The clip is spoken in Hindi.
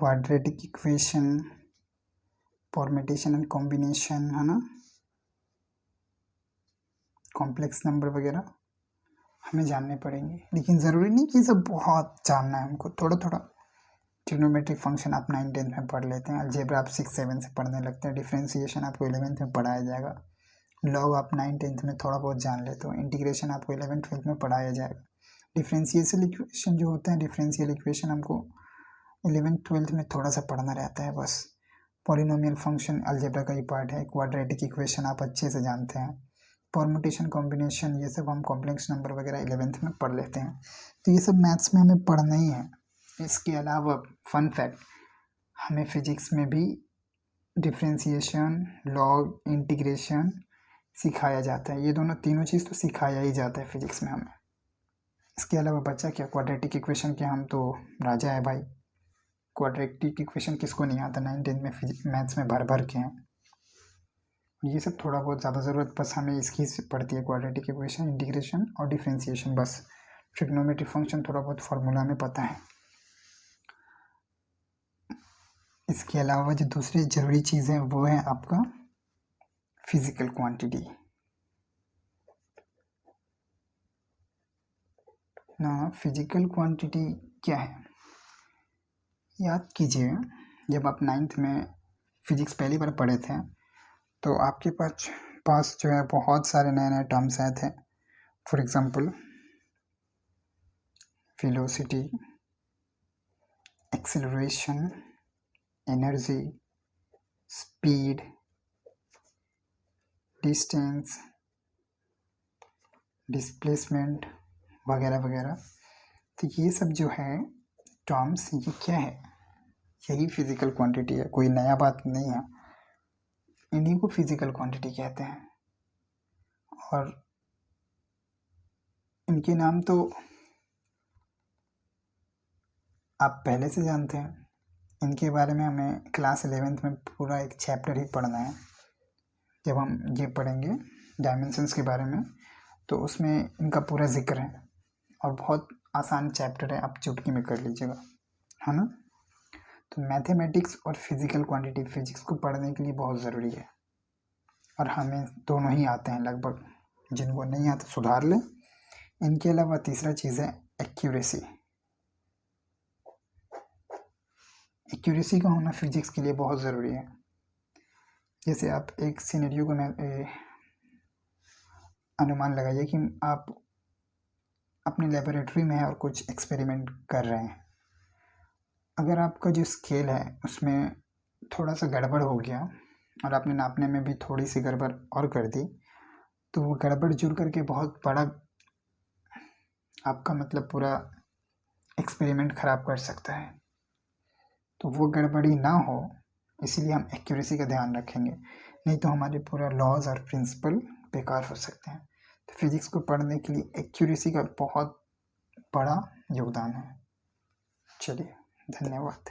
Quadratic equation, permutation and combination, है ना, कॉम्प्लेक्स नंबर वगैरह हमें जानने पड़ेंगे। लेकिन ज़रूरी नहीं कि सब बहुत जानना है हमको, थोड़ा थोड़ा। ट्रिग्नोमेट्रिक फंक्शन आप 9-10 में पढ़ लेते हैं, अलजेब्रा आप 6-7 से पढ़ने लगते हैं, डिफ्रेंसिएशन आपको 11th में पढ़ाया जाएगा, लॉग आप 9-10 में थोड़ा बहुत जान लेते हो, इंटीग्रेशन आपको 11th-12th में पढ़ाया जाएगा। डिफ्रेंशियल इक्वेशन जो होते हैं, डिफरेंशियल इक्वेशन हमको 11th-12th में थोड़ा सा पढ़ना रहता है बस। पॉलिनोमियल फंक्शन अलजेब्रा का ही पार्ट है। क्वाड्रेटिक इक्वेशन आप अच्छे से जानते हैं। परम्यूटेशन, कॉम्बिनेशन, ये सब हम कॉम्प्लेक्स नंबर वगैरह 11th में पढ़ लेते हैं। तो ये सब मैथ्स में हमें पढ़ना ही है। इसके अलावा फन फैक्ट, हमें फिजिक्स में भी डिफ्रेंशिएशन, लॉग, इंटीग्रेशन सिखाया जाता है। ये दोनों तीनों चीज़ तो सिखाया ही जाता है फिजिक्स में हमें। इसके अलावा बच्चा क्या, क्वाड्रेटिक इक्वेशन के हम तो राजा है भाई। क्वाड्रेटिक इक्वेशन किसको नहीं आता, 9-10 में मैथ्स में भर भर के हैं। ये सब थोड़ा बहुत ज़्यादा ज़रूरत बस हमें इसकी पड़ती है, क्वाड्रेटिक इक्वेशन, इंटीग्रेशन और डिफ्रेंशिएशन बस। ट्रिग्नोमेट्रिक फंक्शन थोड़ा बहुत फार्मूला में पता है। इसके अलावा जो दूसरी ज़रूरी चीज़ है वो है आपका फिजिकल क्वांटिटी ना। फिजिकल क्वांटिटी क्या है, याद कीजिए, जब आप 9th में फिजिक्स पहली बार पढ़े थे तो आपके पास जो है बहुत सारे नए नए टर्म्स आए थे। For example velocity, acceleration, energy, speed, distance, displacement वगैरह वगैरह। तो ये सब जो है टर्म्स, ये क्या है, यही फिजिकल क्वांटिटी है, कोई नया बात नहीं है। इन्हीं को फिजिकल क्वांटिटी कहते हैं। और इनके नाम तो आप पहले से जानते हैं। इनके बारे में हमें क्लास 11th में पूरा एक चैप्टर ही पढ़ना है। जब हम ये पढ़ेंगे डायमेंशंस के बारे में तो उसमें इनका पूरा जिक्र है, और बहुत आसान चैप्टर है, आप चुटकी में कर लीजिएगा, है ना। तो मैथमेटिक्स और फिजिकल क्वांटिटी फिजिक्स को पढ़ने के लिए बहुत ज़रूरी है, और हमें दोनों ही आते हैं लगभग। जिनको नहीं आता सुधार लें। इनके अलावा तीसरा चीज़ है एक्यूरेसी। एक्यूरेसी का होना फिजिक्स के लिए बहुत ज़रूरी है। जैसे आप एक सिनेरियो को अनुमान लगाइए कि आप अपनी लेबोरेटरी में हैं और कुछ एक्सपेरिमेंट कर रहे हैं। अगर आपका जो स्केल है उसमें थोड़ा सा गड़बड़ हो गया और आपने नापने में भी थोड़ी सी गड़बड़ और कर दी, तो वो गड़बड़ जुड़ करके बहुत बड़ा आपका मतलब पूरा एक्सपेरिमेंट ख़राब कर सकता है। तो वो गड़बड़ी ना हो, इसीलिए हम एक्यूरेसी का ध्यान रखेंगे, नहीं तो हमारे पूरा लॉज और प्रिंसिपल बेकार हो सकते हैं। तो फिजिक्स को पढ़ने के लिए एक्यूरेसी का बहुत बड़ा योगदान है। चलिए, धन्यवाद।